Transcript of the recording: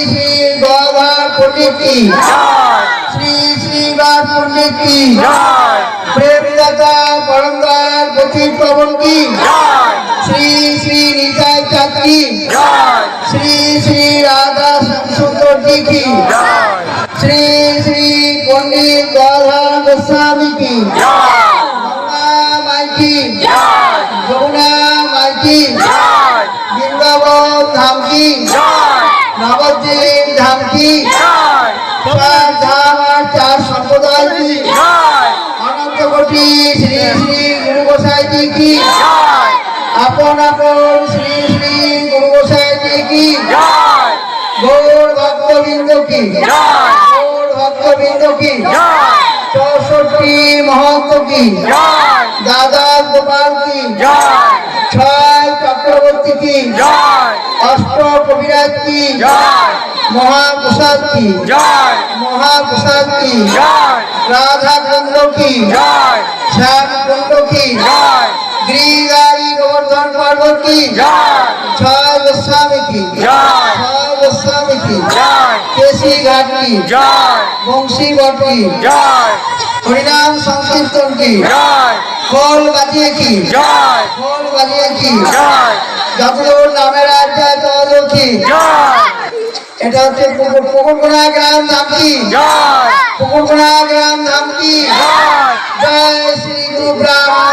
श्री गौधर पंडित की श्री श्री गार पंडित की प्रेमदाता परमदार गति पवन की श्री श्री निताई चाँद की श्री श्री राधा सुंदर जी की श्री श्री पंडित गौधर गोस्वामी की যমুনা মাইকি বৃন্দাবন ধাম কি নবদ্বীপ ধাম কি চার ধাম আর চার সম্প্রদায় কি অনন্ত কোটি শ্রী শ্রী গুরু গোসাই জি কি আপন আপন শ্রী শ্রী গুরু গোসাই জি কি গৌর ভক্তবৃন্দ কি গৌর ভক্তবৃন্দ কি 64 महंत की दादा गोपाल की 6 चक्रवर्ती की 8 कविराज की महाप्रसाद की राधा कुंड की श्याम कुंड की गिरिधारी गोवर्धन पर्वत की 6 गोस्वामी की केसी घाट की बंशी घाट की हरिनाम संकीर्तन की खोल बाजिए की যতদূর নামের আড্ডা ততদূর কি এটা হচ্ছে পুকুরকোনা গ্রাম ধাম কি পুকুরকোনা গ্রাম ধাম কি জয় শ্রী গুরু ব্রহ্মা